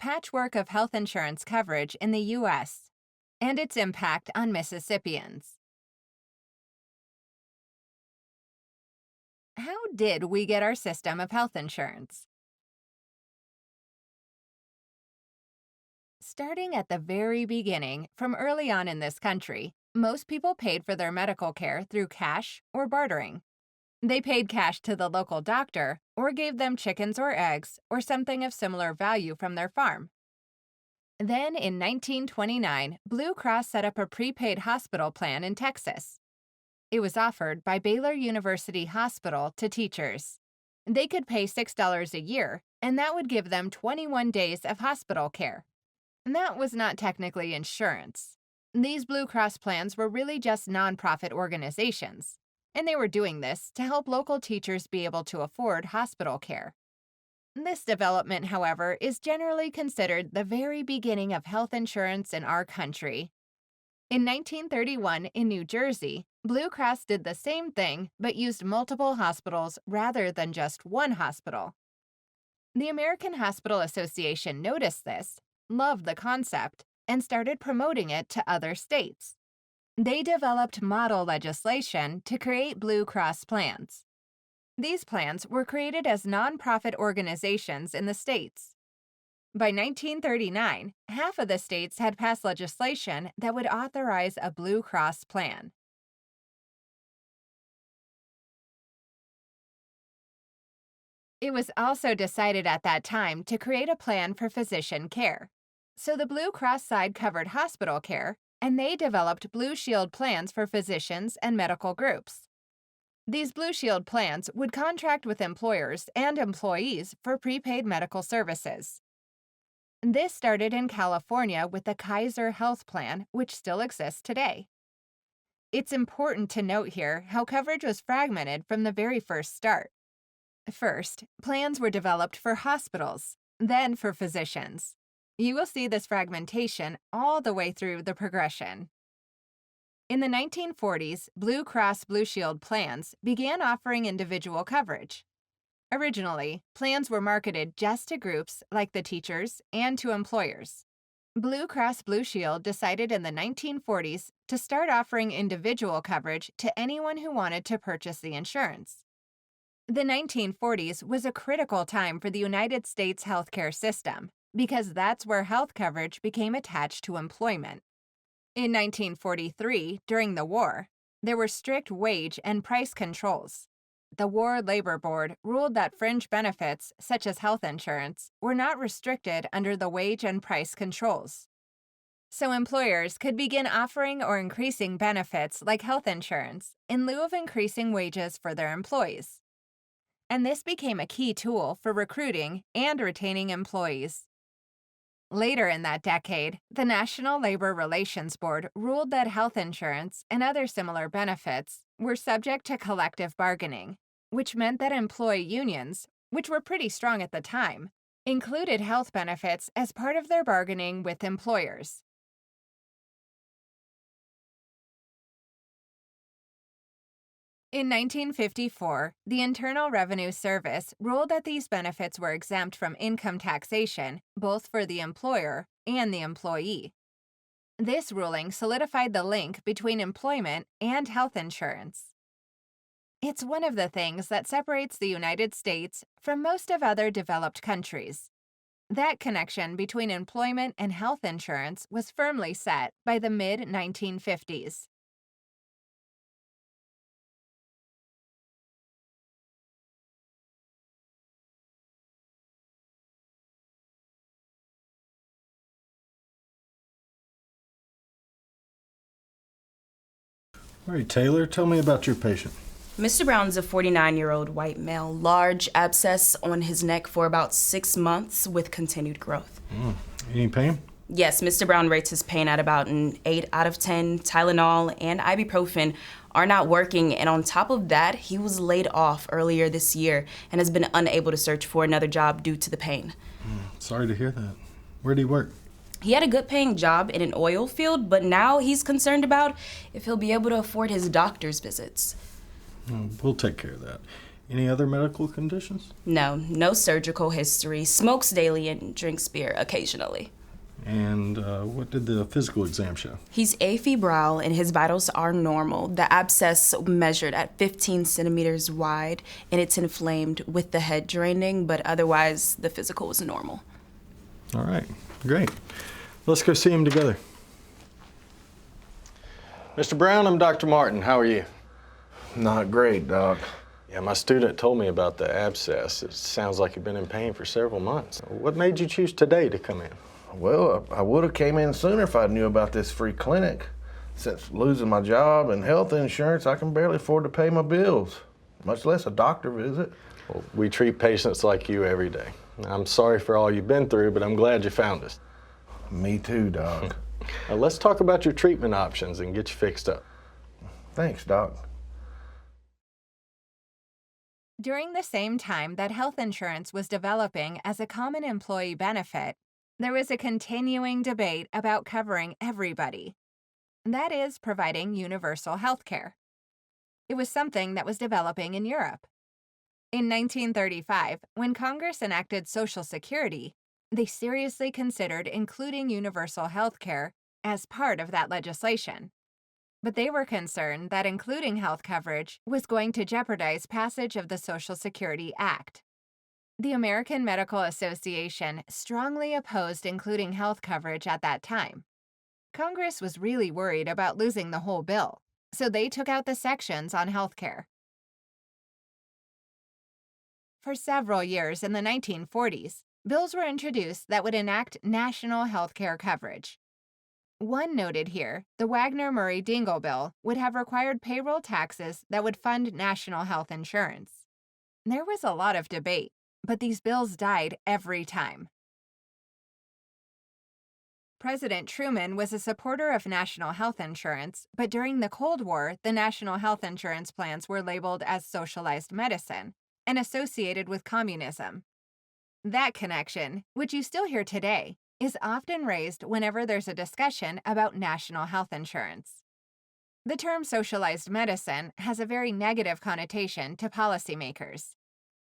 patchwork of health insurance coverage in the U.S. and its impact on Mississippians. How did we get our system of health insurance? Starting at the very beginning, from early on in this country, most people paid for their medical care through cash or bartering. They paid cash to the local doctor or gave them chickens or eggs or something of similar value from their farm. Then in 1929, Blue Cross set up a prepaid hospital plan in Texas. It was offered by Baylor University Hospital to teachers. They could pay $6 a year, and that would give them 21 days of hospital care. And that was not technically insurance. These Blue Cross plans were really just nonprofit organizations, and they were doing this to help local teachers be able to afford hospital care. This development, however, is generally considered the very beginning of health insurance in our country. In 1931, in New Jersey, Blue Cross did the same thing but used multiple hospitals rather than just one hospital. The American Hospital Association noticed this, loved the concept, and started promoting it to other states. They developed model legislation to create Blue Cross plans. These plans were created as nonprofit organizations in the states. By 1939, half of the states had passed legislation that would authorize a Blue Cross plan. It was also decided at that time to create a plan for physician care. So the Blue Cross side covered hospital care, and they developed Blue Shield plans for physicians and medical groups. These Blue Shield plans would contract with employers and employees for prepaid medical services. This started in California with the Kaiser Health Plan, which still exists today. It's important to note here how coverage was fragmented from the very first start. First, plans were developed for hospitals, then for physicians. You will see this fragmentation all the way through the progression. In the 1940s, Blue Cross Blue Shield plans began offering individual coverage. Originally, plans were marketed just to groups like the teachers and to employers. Blue Cross Blue Shield decided in the 1940s to start offering individual coverage to anyone who wanted to purchase the insurance. The 1940s was a critical time for the United States healthcare system because that's where health coverage became attached to employment. In 1943, during the war, there were strict wage and price controls. The War Labor Board ruled that fringe benefits, such as health insurance, were not restricted under the wage and price controls. So employers could begin offering or increasing benefits like health insurance in lieu of increasing wages for their employees. And this became a key tool for recruiting and retaining employees. Later in that decade, the National Labor Relations Board ruled that health insurance and other similar benefits were subject to collective bargaining, which meant that employee unions, which were pretty strong at the time, included health benefits as part of their bargaining with employers. In 1954, the Internal Revenue Service ruled that these benefits were exempt from income taxation, both for the employer and the employee. This ruling solidified the link between employment and health insurance. It's one of the things that separates the United States from most of other developed countries. That connection between employment and health insurance was firmly set by the mid-1950s. All right, Taylor, tell me about your patient. Mr. Brown's a 49-year-old white male, large abscess on his neck for about 6 months with continued growth. Any pain? Yes, Mr. Brown rates his pain at about an 8 out of 10. Tylenol and ibuprofen are not working, and on top of that, he was laid off earlier this year and has been unable to search for another job due to the pain. Sorry to hear that. Where do you work? He had a good-paying job in an oil field, but now he's concerned about if he'll be able to afford his doctor's visits. We'll take care of that. Any other medical conditions? No surgical history, smokes daily, and drinks beer occasionally. And what did the physical exam show? He's afebrile and his vitals are normal. The abscess measured at 15 centimeters wide and it's inflamed with the head draining, but otherwise the physical was normal. All right, great. Let's go see him together. Mr. Brown, I'm Dr. Martin. How are you? Not great, Doc. Yeah, my student told me about the abscess. It sounds like you've been in pain for several months. What made you choose today to come in? Well, I would have came in sooner if I knew about this free clinic. Since losing my job and health insurance, I can barely afford to pay my bills, much less a doctor visit. Well, we treat patients like you every day. I'm sorry for all you've been through, but I'm glad you found us. Me too, Doc. Let's talk about your treatment options and get you fixed up. Thanks, Doc. During the same time that health insurance was developing as a common employee benefit, there was a continuing debate about covering everybody. That is, providing universal health care. It was something that was developing in Europe. In 1935, when Congress enacted Social Security, they seriously considered including universal health care as part of that legislation. But they were concerned that including health coverage was going to jeopardize passage of the Social Security Act. The American Medical Association strongly opposed including health coverage at that time. Congress was really worried about losing the whole bill, so they took out the sections on health care. For several years in the 1940s, bills were introduced that would enact national health care coverage. One noted here, the Wagner-Murray-Dingle bill would have required payroll taxes that would fund national health insurance. There was a lot of debate, but these bills died every time. President Truman was a supporter of national health insurance, but during the Cold War, the national health insurance plans were labeled as socialized medicine and associated with communism. That connection, which you still hear today, is often raised whenever there's a discussion about national health insurance. The term socialized medicine has a very negative connotation to policymakers.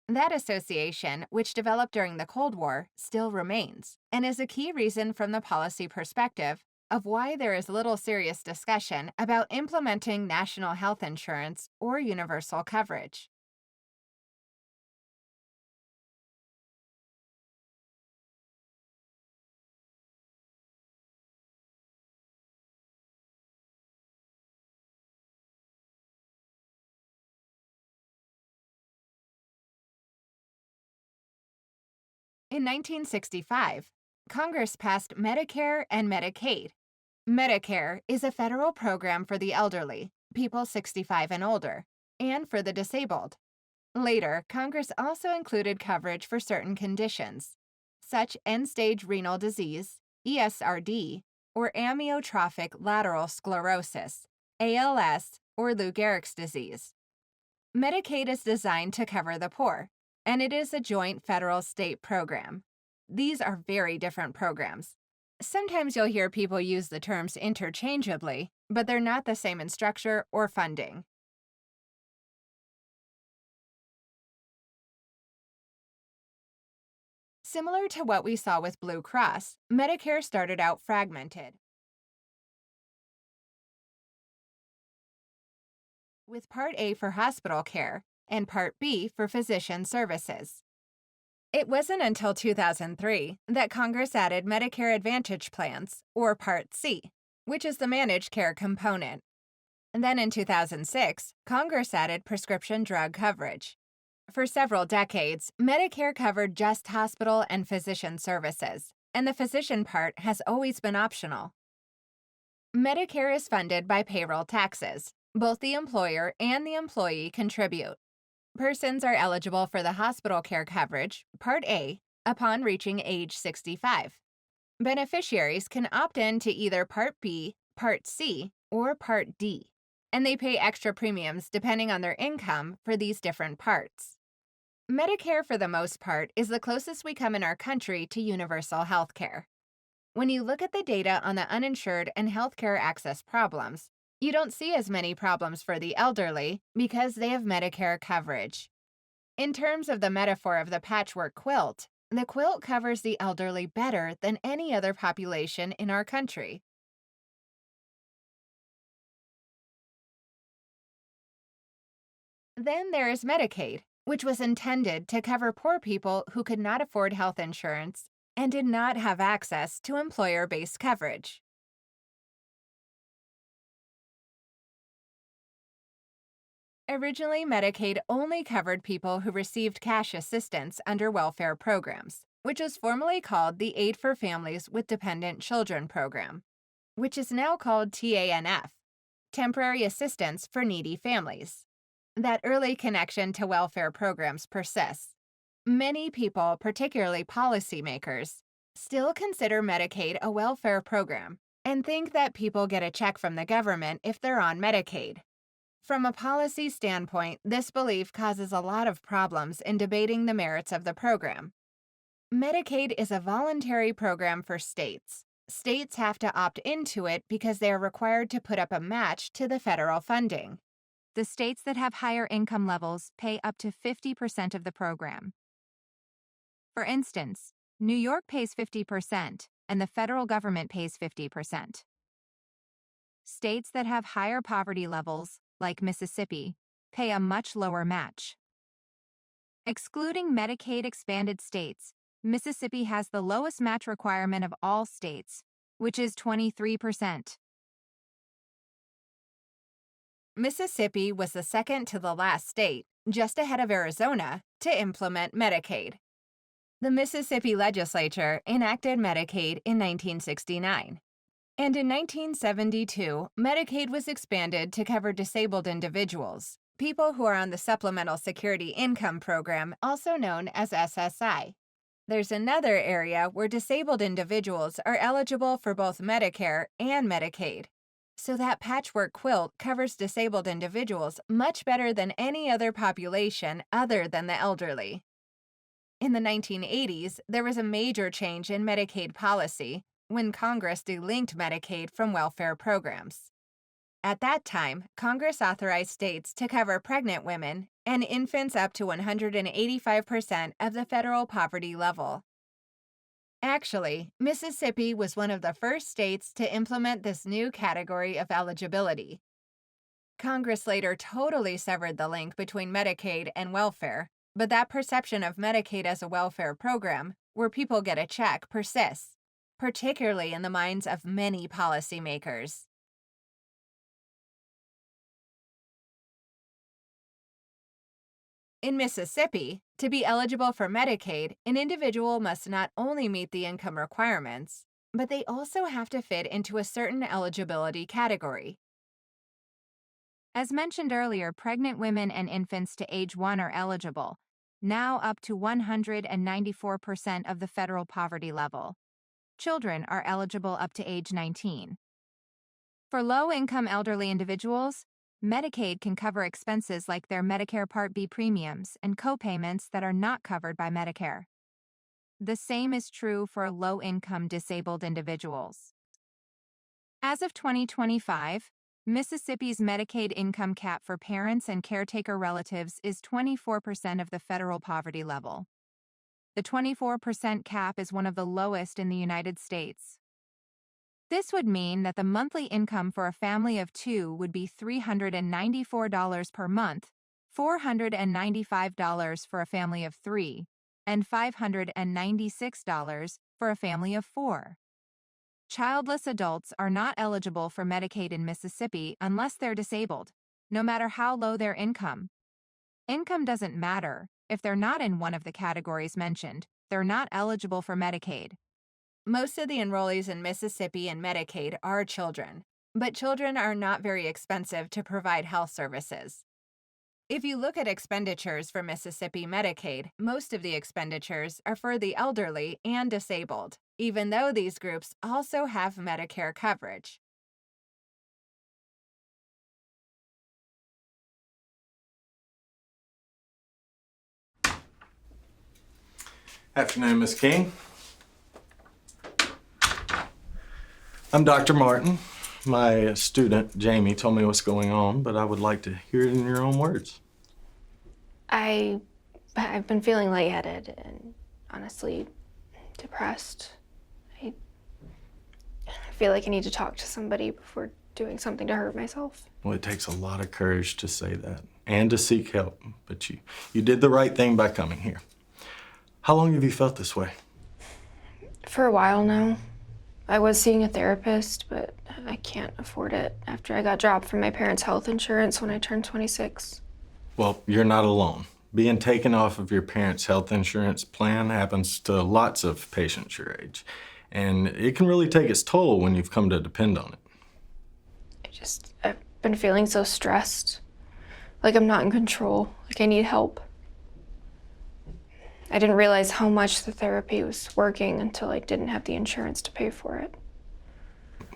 That association, which developed during the Cold War, still remains, and is a key reason from the policy perspective of why there is little serious discussion about implementing national health insurance or universal coverage. In 1965, Congress passed Medicare and Medicaid. Medicare is a federal program for the elderly, people 65 and older, and for the disabled. Later, Congress also included coverage for certain conditions, such end-stage renal disease, ESRD, or amyotrophic lateral sclerosis, ALS, or Lou Gehrig's disease. Medicaid is designed to cover the poor, and it is a joint federal-state program. These are very different programs. Sometimes you'll hear people use the terms interchangeably, but they're not the same in structure or funding. Similar to what we saw with Blue Cross, Medicare started out fragmented, with Part A for hospital care and Part B for physician services. It wasn't until 2003 that Congress added Medicare Advantage plans, or Part C, which is the managed care component. And then in 2006, Congress added prescription drug coverage. For several decades, Medicare covered just hospital and physician services, and the physician part has always been optional. Medicare is funded by payroll taxes. Both the employer and the employee contribute. Persons are eligible for the hospital care coverage, Part A, upon reaching age 65. Beneficiaries can opt in to either Part B, Part C, or Part D, and they pay extra premiums depending on their income for these different parts. Medicare, for the most part, is the closest we come in our country to universal health care. When you look at the data on the uninsured and healthcare access problems, you don't see as many problems for the elderly because they have Medicare coverage. In terms of the metaphor of the patchwork quilt, the quilt covers the elderly better than any other population in our country. Then there is Medicaid, which was intended to cover poor people who could not afford health insurance and did not have access to employer-based coverage. Originally, Medicaid only covered people who received cash assistance under welfare programs, which was formerly called the Aid for Families with Dependent Children program, which is now called TANF, Temporary Assistance for Needy Families. That early connection to welfare programs persists. Many people, particularly policymakers, still consider Medicaid a welfare program and think that people get a check from the government if they're on Medicaid. From a policy standpoint, this belief causes a lot of problems in debating the merits of the program. Medicaid is a voluntary program for states. States have to opt into it because they are required to put up a match to the federal funding. The states that have higher income levels pay up to 50% of the program. For instance, New York pays 50%, and the federal government pays 50%. States that have higher poverty levels, like Mississippi, pay a much lower match. Excluding Medicaid expanded states, Mississippi has the lowest match requirement of all states, which is 23%. Mississippi was the second to the last state, just ahead of Arizona, to implement Medicaid. The Mississippi legislature enacted Medicaid in 1969. And in 1972, Medicaid was expanded to cover disabled individuals, people who are on the Supplemental Security Income Program, also known as SSI. There's another area where disabled individuals are eligible for both Medicare and Medicaid. So that patchwork quilt covers disabled individuals much better than any other population other than the elderly. In the 1980s, there was a major change in Medicaid policy when Congress delinked Medicaid from welfare programs. At that time, Congress authorized states to cover pregnant women and infants up to 185% of the federal poverty level. Actually, Mississippi was one of the first states to implement this new category of eligibility. Congress later totally severed the link between Medicaid and welfare, but that perception of Medicaid as a welfare program, where people get a check, persists, particularly in the minds of many policymakers. In Mississippi, to be eligible for Medicaid, an individual must not only meet the income requirements, but they also have to fit into a certain eligibility category. As mentioned earlier, pregnant women and infants to age 1 are eligible, now up to 194% of the federal poverty level. Children are eligible up to age 19. For low-income elderly individuals, Medicaid can cover expenses like their Medicare Part B premiums and copayments that are not covered by Medicare. The same is true for low-income disabled individuals. As of 2025, Mississippi's Medicaid income cap for parents and caretaker relatives is 24% of the federal poverty level. The 24% cap is one of the lowest in the United States. This would mean that the monthly income for a family of 2 would be $394 per month, $495 for a family of 3, and $596 for a family of 4. Childless adults are not eligible for Medicaid in Mississippi unless they're disabled, no matter how low their income. Income doesn't matter. If they're not in one of the categories mentioned, they're not eligible for Medicaid. Most of the enrollees in Mississippi and Medicaid are children, but children are not very expensive to provide health services. If you look at expenditures for Mississippi Medicaid, most of the expenditures are for the elderly and disabled, even though these groups also have Medicare coverage. Afternoon, Ms. King. I'm Dr. Martin. My student, Jamie, told me what's going on, but I would like to hear it in your own words. I But I've been feeling lightheaded and honestly depressed. I feel like I need to talk to somebody before doing something to hurt myself. Well, it takes a lot of courage to say that and to seek help, but you did the right thing by coming here. How long have you felt this way? For a while now. I was seeing a therapist, but I can't afford it after I got dropped from my parents' health insurance when I turned 26. Well, you're not alone. Being taken off of your parents' health insurance plan happens to lots of patients your age, and it can really take its toll when you've come to depend on it. I've been feeling so stressed, like I'm not in control, like I need help. I didn't realize how much the therapy was working until I didn't have the insurance to pay for it.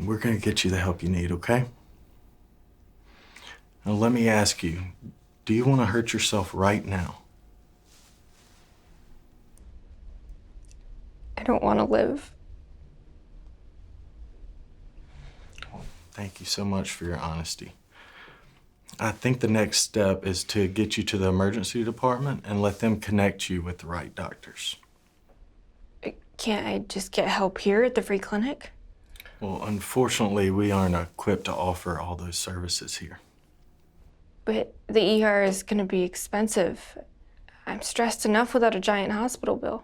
We're gonna get you the help you need, okay? Now let me ask you, do you want to hurt yourself right now? I don't want to live. Thank you so much for your honesty. I think the next step is to get you to the emergency department and let them connect you with the right doctors. Can't I just get help here at the free clinic? Well, unfortunately, we aren't equipped to offer all those services here. But the ER is going to be expensive. I'm stressed enough without a giant hospital bill.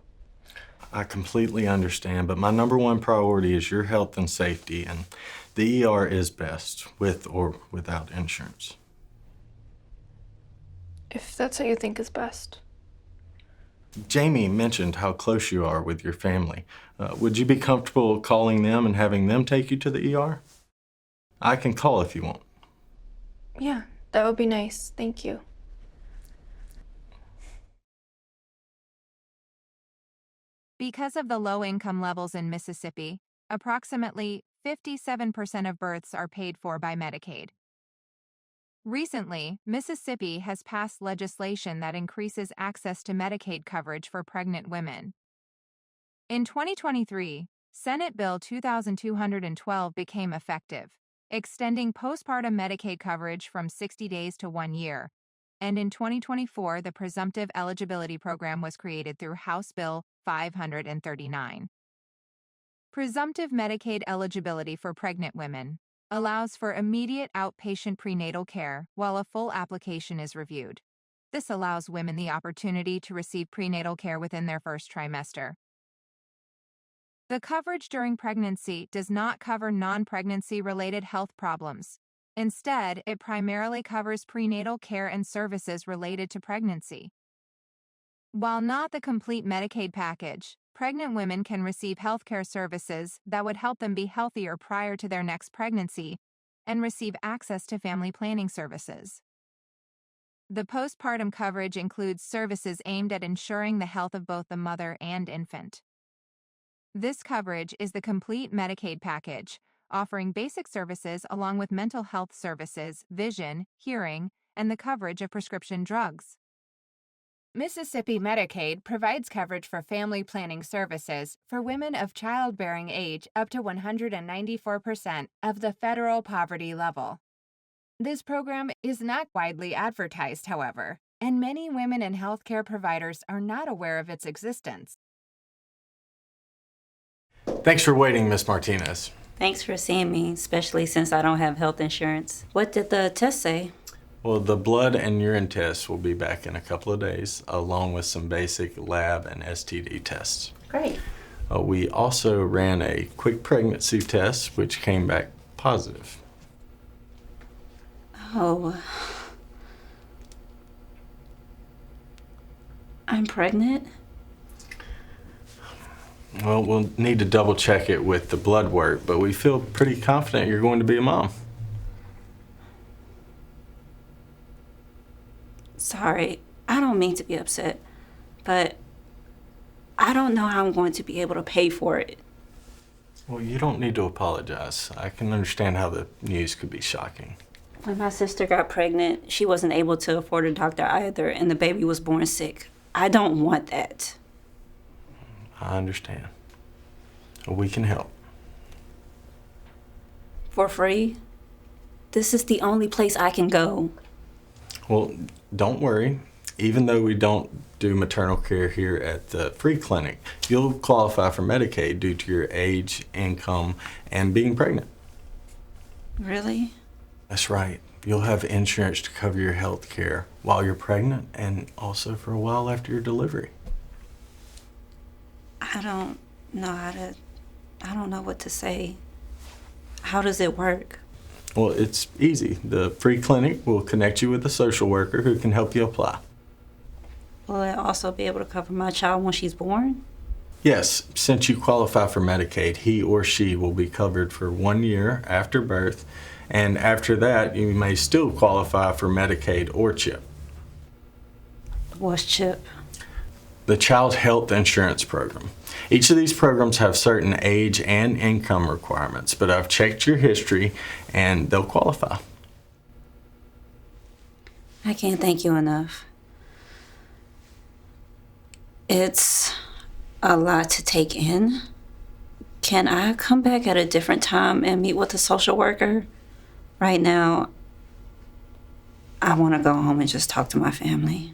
I completely understand, but my number one priority is your health and safety, and the ER is best, with or without insurance. If that's what you think is best. Jamie mentioned how close you are with your family. Would you be comfortable calling them and having them take you to the ER? I can call if you want. Yeah, that would be nice. Thank you. Because of the low income levels in Mississippi, approximately 57% of births are paid for by Medicaid. Recently, Mississippi has passed legislation that increases access to Medicaid coverage for pregnant women. In 2023, Senate Bill 2212 became effective, extending postpartum Medicaid coverage from 60 days to 1 year. And in 2024, the Presumptive Eligibility Program was created through House Bill 539. Presumptive Medicaid eligibility for pregnant women allows for immediate outpatient prenatal care while a full application is reviewed. This allows women the opportunity to receive prenatal care within their first trimester. The coverage during pregnancy does not cover non-pregnancy related health problems. Instead, it primarily covers prenatal care and services related to pregnancy. While not the complete Medicaid package, pregnant women can receive healthcare services that would help them be healthier prior to their next pregnancy and receive access to family planning services. The postpartum coverage includes services aimed at ensuring the health of both the mother and infant. This coverage is the complete Medicaid package, offering basic services along with mental health services, vision, hearing, and the coverage of prescription drugs. Mississippi Medicaid provides coverage for family planning services for women of childbearing age up to 194% of the federal poverty level. This program is not widely advertised, however, and many women and healthcare providers are not aware of its existence. Thanks for waiting, Miss Martinez. Thanks for seeing me, especially since I don't have health insurance. What did the test say? Well, the blood and urine tests will be back in a couple of days, along with some basic lab and STD tests. Great. We also ran a quick pregnancy test, which came back positive. Oh. I'm pregnant? Well, we'll need to double check it with the blood work, but we feel pretty confident you're going to be a mom. Sorry, I don't mean to be upset, but I don't know how I'm going to be able to pay for it. Well, you don't need to apologize. I can understand how the news could be shocking. When my sister got pregnant, she wasn't able to afford a doctor either, and the baby was born sick. I don't want that. I understand. We can help. For free? This is the only place I can go. Well, don't worry. Even though we don't do maternal care here at the free clinic, you'll qualify for Medicaid due to your age, income, and being pregnant. Really? That's right. You'll have insurance to cover your health care while you're pregnant and also for a while after your delivery. I don't know what to say. How does it work? Well, it's easy. The free clinic will connect you with a social worker who can help you apply. Will it also be able to cover my child when she's born? Yes, since you qualify for Medicaid, he or she will be covered for 1 year after birth, and after that, you may still qualify for Medicaid or CHIP. What's CHIP? The Child Health Insurance Program. Each of these programs have certain age and income requirements, but I've checked your history and they'll qualify. I can't thank you enough. It's a lot to take in. Can I come back at a different time and meet with a social worker? Right now, I want to go home and just talk to my family.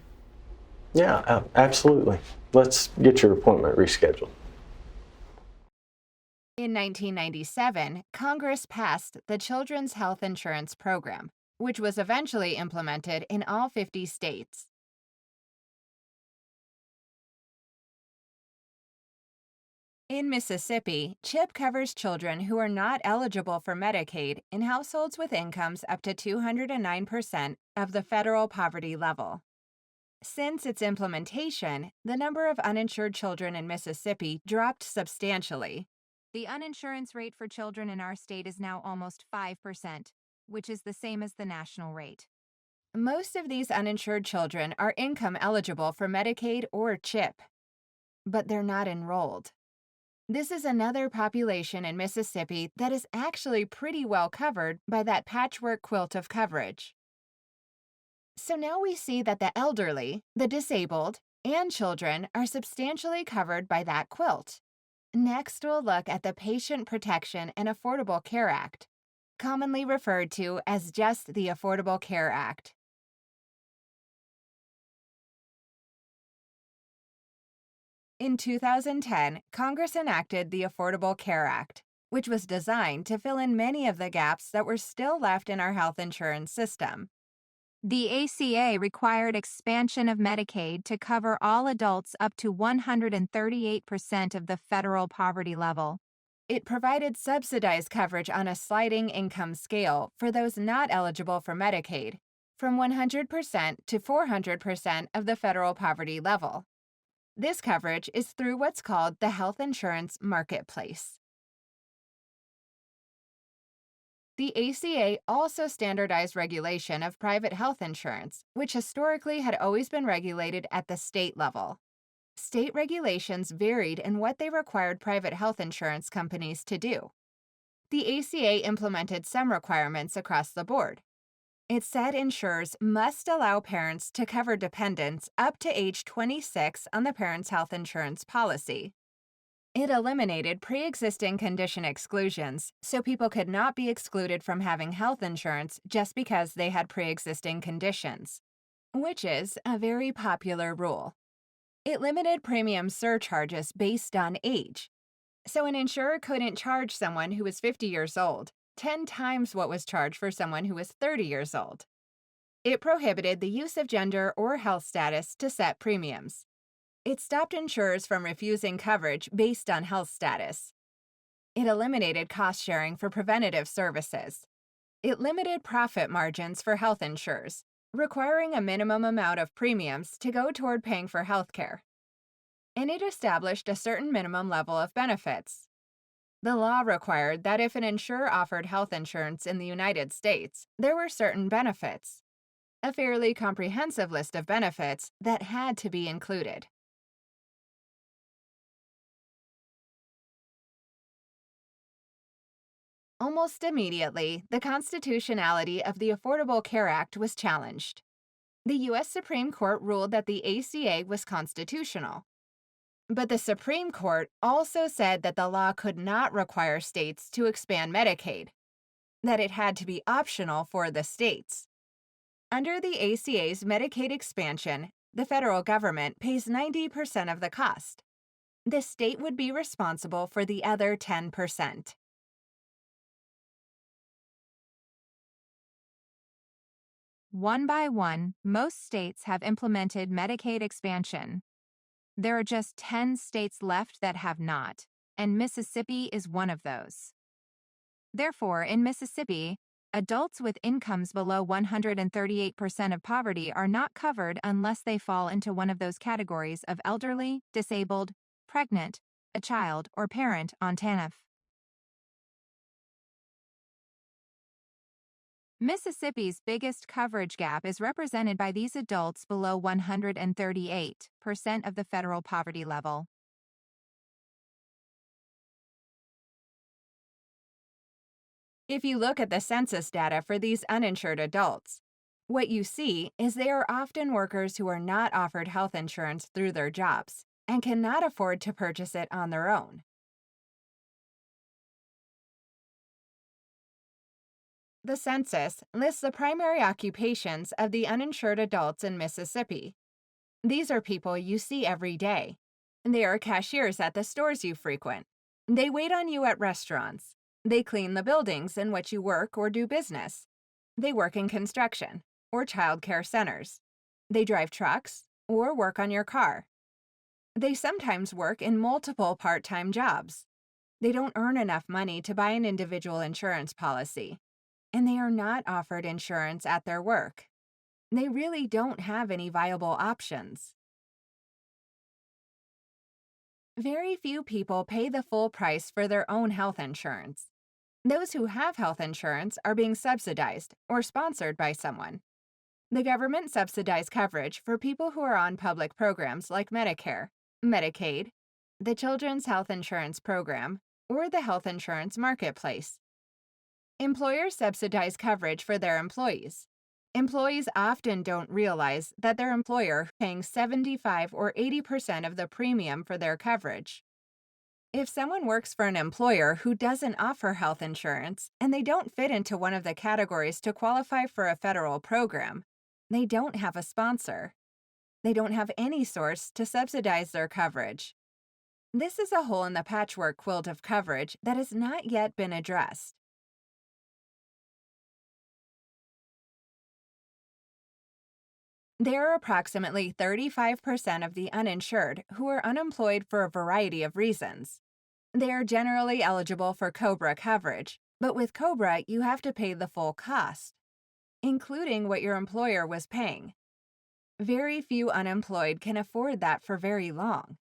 Yeah, absolutely. Let's get your appointment rescheduled. In 1997, Congress passed the Children's Health Insurance Program, which was eventually implemented in all 50 states. In Mississippi, CHIP covers children who are not eligible for Medicaid in households with incomes up to 209% of the federal poverty level. Since its implementation, the number of uninsured children in Mississippi dropped substantially. The uninsurance rate for children in our state is now almost 5%, which is the same as the national rate. Most of these uninsured children are income eligible for Medicaid or CHIP, but they're not enrolled. This is another population in Mississippi that is actually pretty well covered by that patchwork quilt of coverage. So now we see that the elderly, the disabled, and children are substantially covered by that quilt. Next, we'll look at the Patient Protection and Affordable Care Act, commonly referred to as just the Affordable Care Act. In 2010, Congress enacted the Affordable Care Act, which was designed to fill in many of the gaps that were still left in our health insurance system. The ACA required expansion of Medicaid to cover all adults up to 138% of the federal poverty level. It provided subsidized coverage on a sliding income scale for those not eligible for Medicaid, from 100% to 400% of the federal poverty level. This coverage is through what's called the Health Insurance Marketplace. The ACA also standardized regulation of private health insurance, which historically had always been regulated at the state level. State regulations varied in what they required private health insurance companies to do. The ACA implemented some requirements across the board. It said insurers must allow parents to cover dependents up to age 26 on the parent's health insurance policy. It eliminated pre-existing condition exclusions, so people could not be excluded from having health insurance just because they had pre-existing conditions, which is a very popular rule. It limited premium surcharges based on age, so an insurer couldn't charge someone who was 50 years old 10 times what was charged for someone who was 30 years old. It prohibited the use of gender or health status to set premiums. It stopped insurers from refusing coverage based on health status. It eliminated cost sharing for preventative services. It limited profit margins for health insurers, requiring a minimum amount of premiums to go toward paying for health care. And it established a certain minimum level of benefits. The law required that if an insurer offered health insurance in the United States, there were certain benefits, a fairly comprehensive list of benefits that had to be included. Almost immediately, the constitutionality of the Affordable Care Act was challenged. The U.S. Supreme Court ruled that the ACA was constitutional. But the Supreme Court also said that the law could not require states to expand Medicaid, that it had to be optional for the states. Under the ACA's Medicaid expansion, The federal government pays 90% of the cost. The state would be responsible for the other 10%. One by one, most states have implemented Medicaid expansion. There are just 10 states left that have not, and Mississippi is one of those. Therefore, in Mississippi, adults with incomes below 138% of poverty are not covered unless they fall into one of those categories of elderly, disabled, pregnant, a child, or parent on TANF. Mississippi's biggest coverage gap is represented by these adults below 138% of the federal poverty level. If you look at the census data for these uninsured adults, what you see is they are often workers who are not offered health insurance through their jobs and cannot afford to purchase it on their own. The census lists the primary occupations of the uninsured adults in Mississippi. These are people you see every day. They are cashiers at the stores you frequent. They wait on you at restaurants. They clean the buildings in which you work or do business. They work in construction or child care centers. They drive trucks or work on your car. They sometimes work in multiple part-time jobs. They don't earn enough money to buy an individual insurance policy, and they are not offered insurance at their work. They really don't have any viable options. Very few people pay the full price for their own health insurance. Those who have health insurance are being subsidized or sponsored by someone. The government subsidizes coverage for people who are on public programs like Medicare, Medicaid, the Children's Health Insurance Program, or the Health Insurance Marketplace. Employers subsidize coverage for their employees. Employees often don't realize that their employer is paying 75 or 80% of the premium for their coverage. If someone works for an employer who doesn't offer health insurance and they don't fit into one of the categories to qualify for a federal program, they don't have a sponsor. They don't have any source to subsidize their coverage. This is a hole in the patchwork quilt of coverage that has not yet been addressed. There are approximately 35% of the uninsured who are unemployed for a variety of reasons. They are generally eligible for COBRA coverage, but with COBRA, you have to pay the full cost, including what your employer was paying. Very few unemployed can afford that for very long.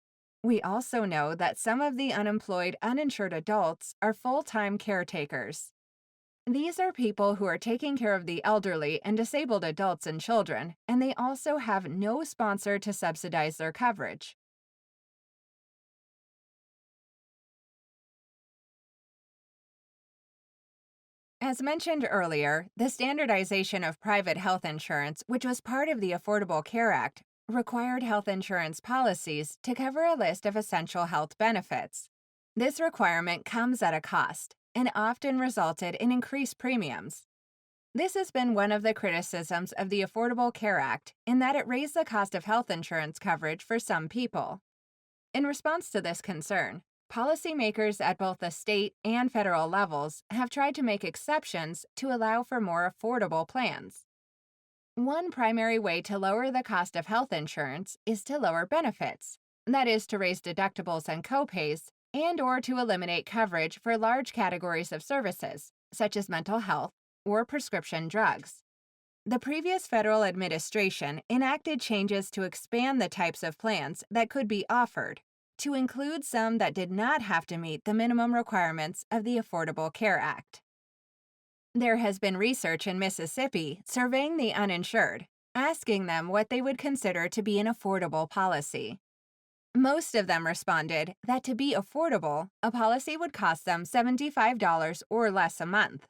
We also know that some of the unemployed uninsured adults are full-time caretakers. These are people who are taking care of the elderly and disabled adults and children, and they also have no sponsor to subsidize their coverage. As mentioned earlier, the standardization of private health insurance, which was part of the Affordable Care Act, required health insurance policies to cover a list of essential health benefits. This requirement comes at a cost and often resulted in increased premiums. This has been one of the criticisms of the Affordable Care Act in that it raised the cost of health insurance coverage for some people. In response to this concern, policymakers at both the state and federal levels have tried to make exceptions to allow for more affordable plans. One primary way to lower the cost of health insurance is to lower benefits, that is, to raise deductibles and copays, and/or to eliminate coverage for large categories of services, such as mental health or prescription drugs. The previous federal administration enacted changes to expand the types of plans that could be offered, to include some that did not have to meet the minimum requirements of the Affordable Care Act. There has been research in Mississippi surveying the uninsured, asking them what they would consider to be an affordable policy. Most of them responded that to be affordable, a policy would cost them $75 or less a month.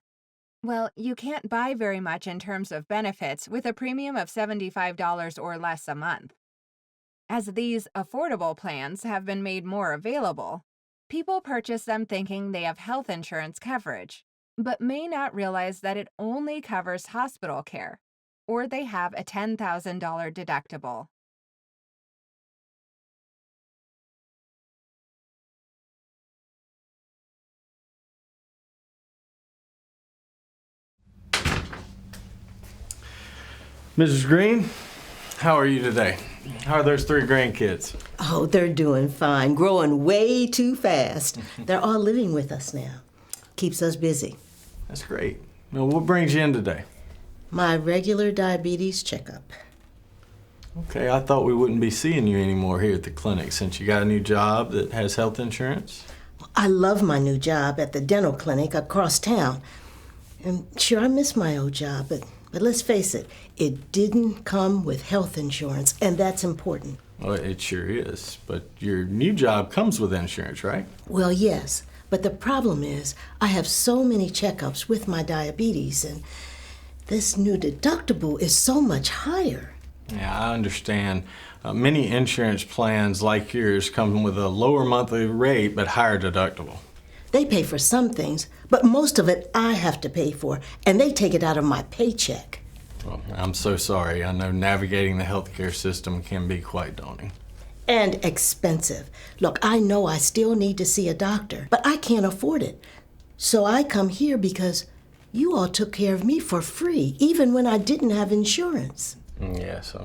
Well, you can't buy very much in terms of benefits with a premium of $75 or less a month. As these affordable plans have been made more available, people purchase them thinking they have health insurance coverage, but may not realize that it only covers hospital care, or they have a $10,000 deductible. Mrs. Green, how are you today? How are those 3 grandkids? Oh, they're doing fine, growing way too fast. They're all living with us now. Keeps us busy. That's great. Well, what brings you in today? My regular diabetes checkup. Okay, I thought we wouldn't be seeing you anymore here at the clinic since you got a new job that has health insurance. I love my new job at the dental clinic across town. And sure, I miss my old job, but let's face it, it didn't come with health insurance, and that's important. Well, it sure is, but your new job comes with insurance, right? Well, yes, but the problem is I have so many checkups with my diabetes, and this new deductible is so much higher. Yeah, I understand. Many insurance plans like yours come with a lower monthly rate but higher deductible. They pay for some things, but most of it I have to pay for, and they take it out of my paycheck. Well, I'm so sorry. I know navigating the healthcare system can be quite daunting. And expensive. Look, I know I still need to see a doctor, but I can't afford it. So I come here because you all took care of me for free, even when I didn't have insurance. Yes,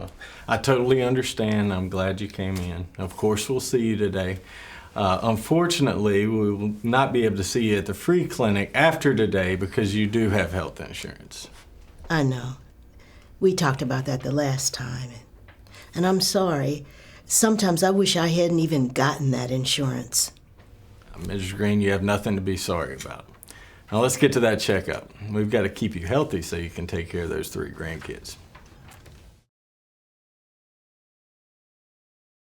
I totally understand. I'm glad you came in. Of course, we'll see you today. Unfortunately, we will not be able to see you at the free clinic after today because you do have health insurance. I know. We talked about that the last time. And I'm sorry. Sometimes I wish I hadn't even gotten that insurance. Mrs. Green, you have nothing to be sorry about. Now let's get to that checkup. We've got to keep you healthy so you can take care of those 3 grandkids.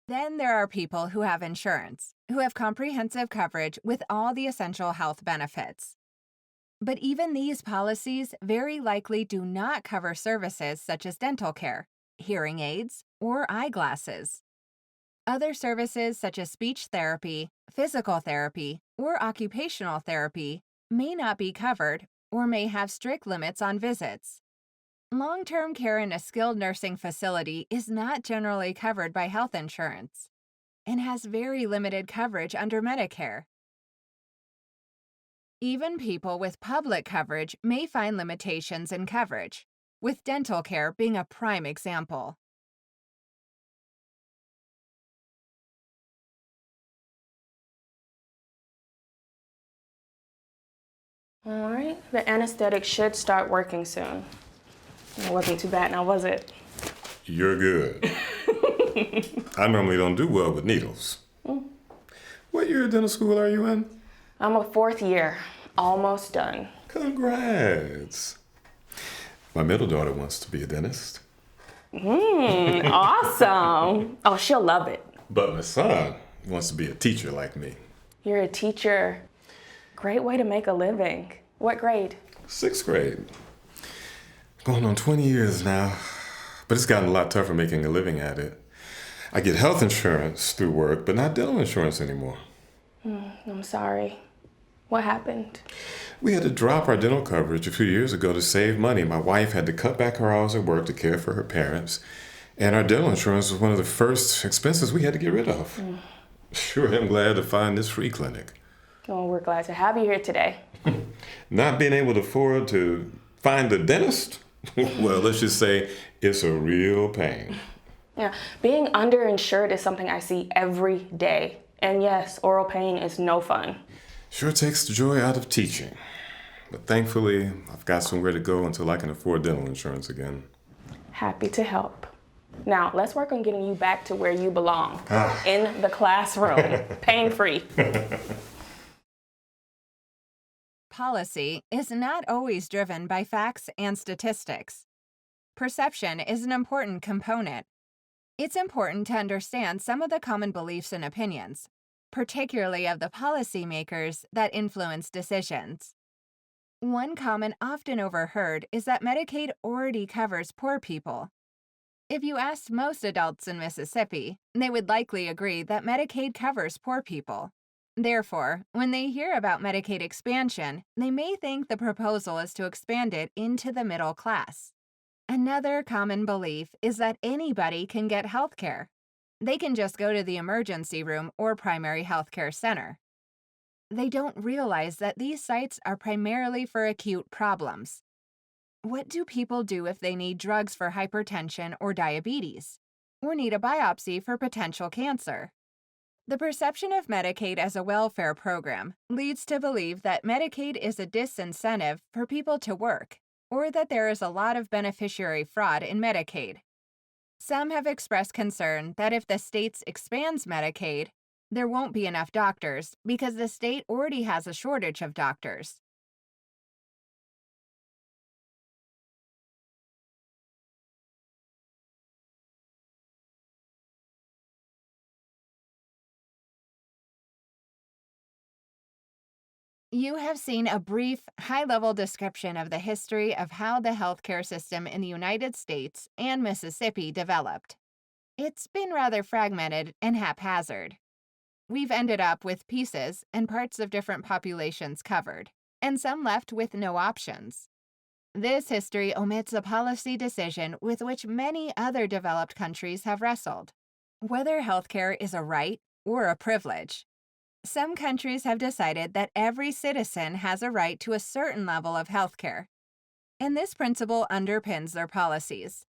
Then there are people who have insurance, who have comprehensive coverage with all the essential health benefits. But even these policies very likely do not cover services such as dental care, hearing aids, or eyeglasses. Other services such as speech therapy, physical therapy, or occupational therapy may not be covered or may have strict limits on visits. Long-term care in a skilled nursing facility is not generally covered by health insurance and has very limited coverage under Medicare. Even people with public coverage may find limitations in coverage, with dental care being a prime example. All right, the anesthetic should start working soon. It wasn't too bad now, was it? You're good. I normally don't do well with needles. What year of dental school are you in? I'm a 4th year, almost done. Congrats. My middle daughter wants to be a dentist. Awesome. Oh, she'll love it. But my son wants to be a teacher like me. You're a teacher. Great way to make a living. What grade? 6th grade. Going on 20 years now, but it's gotten a lot tougher making a living at it. I get health insurance through work, but not dental insurance anymore. I'm sorry. What happened? We had to drop our dental coverage a few years ago to save money. My wife had to cut back her hours at work to care for her parents, and our dental insurance was one of the first expenses we had to get rid of. Sure am glad to find this free clinic. Oh, we're glad to have you here today. Not being able to afford to find a dentist? Well, let's just say it's a real pain. Yeah, being underinsured is something I see every day. And yes, oral pain is no fun. Sure takes the joy out of teaching. But thankfully, I've got somewhere to go until I can afford dental insurance again. Happy to help. Now, let's work on getting you back to where you belong, in the classroom, pain-free. Policy is not always driven by facts and statistics. Perception is an important component. It's important to understand some of the common beliefs and opinions, particularly of the policymakers that influence decisions. One comment often overheard is that Medicaid already covers poor people. If you asked most adults in Mississippi, they would likely agree that Medicaid covers poor people. Therefore, when they hear about Medicaid expansion, they may think the proposal is to expand it into the middle class. Another common belief is that anybody can get health care. They can just go to the emergency room or primary health care center. They don't realize that these sites are primarily for acute problems. What do people do if they need drugs for hypertension or diabetes, or need a biopsy for potential cancer? The perception of Medicaid as a welfare program leads to believe that Medicaid is a disincentive for people to work, or that there is a lot of beneficiary fraud in Medicaid. Some have expressed concern that if the state expands Medicaid, there won't be enough doctors because the state already has a shortage of doctors. You have seen a brief, high-level description of the history of how the healthcare system in the United States and Mississippi developed. It's been rather fragmented and haphazard. We've ended up with pieces and parts of different populations covered, and some left with no options. This history omits a policy decision with which many other developed countries have wrestled: whether healthcare is a right or a privilege. Some countries have decided that every citizen has a right to a certain level of healthcare, and this principle underpins their policies.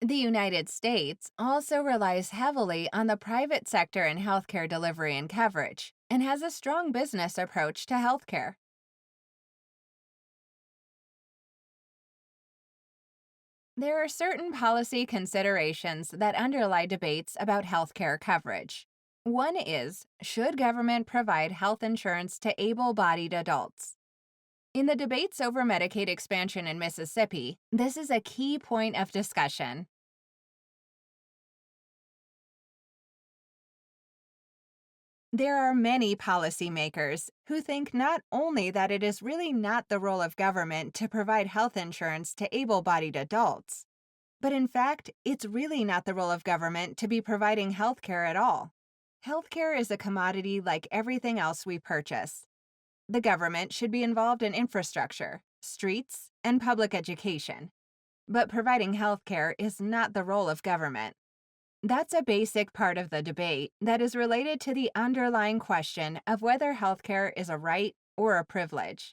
The United States also relies heavily on the private sector in healthcare delivery and coverage, and has a strong business approach to healthcare. There are certain policy considerations that underlie debates about healthcare coverage. One is, should government provide health insurance to able-bodied adults? In the debates over Medicaid expansion in Mississippi, this is a key point of discussion. There are many policymakers who think not only that it is really not the role of government to provide health insurance to able-bodied adults, but in fact, it's really not the role of government to be providing health care at all. Healthcare is a commodity like everything else we purchase. The government should be involved in infrastructure, streets, and public education. But providing healthcare is not the role of government. That's a basic part of the debate that is related to the underlying question of whether healthcare is a right or a privilege.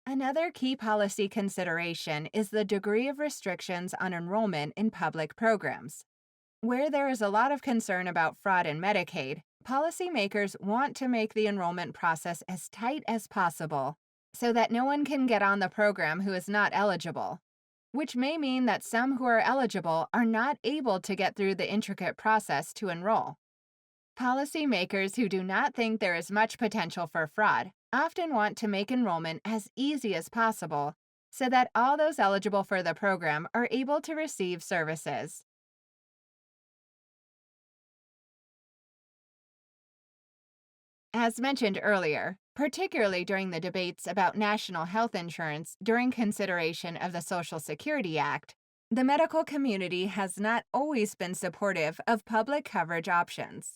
Another key policy consideration is the degree of restrictions on enrollment in public programs. Where there is a lot of concern about fraud in Medicaid, policymakers want to make the enrollment process as tight as possible so that no one can get on the program who is not eligible, which may mean that some who are eligible are not able to get through the intricate process to enroll. Policymakers who do not think there is much potential for fraud often want to make enrollment as easy as possible so that all those eligible for the program are able to receive services. As mentioned earlier, particularly during the debates about national health insurance during consideration of the Social Security Act, the medical community has not always been supportive of public coverage options.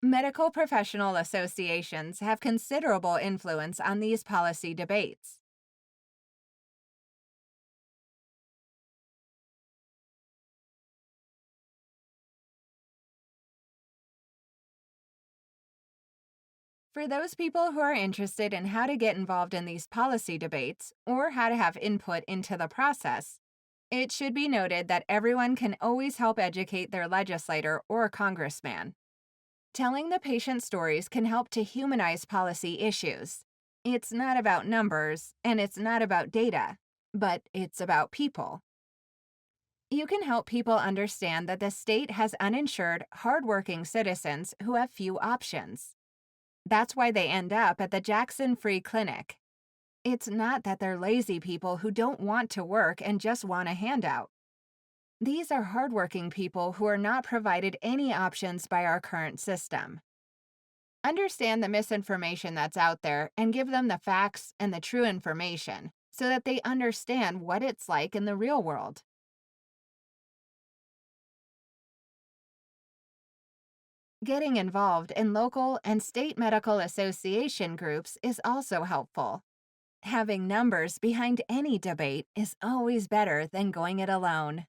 Medical professional associations have considerable influence on these policy debates. For those people who are interested in how to get involved in these policy debates or how to have input into the process, it should be noted that everyone can always help educate their legislator or congressman. Telling the patient stories can help to humanize policy issues. It's not about numbers, and it's not about data, but it's about people. You can help people understand that the state has uninsured, hardworking citizens who have few options. That's why they end up at the Jackson Free Clinic. It's not that they're lazy people who don't want to work and just want a handout. These are hardworking people who are not provided any options by our current system. Understand the misinformation that's out there and give them the facts and the true information so that they understand what it's like in the real world. Getting involved in local and state medical association groups is also helpful. Having numbers behind any debate is always better than going it alone.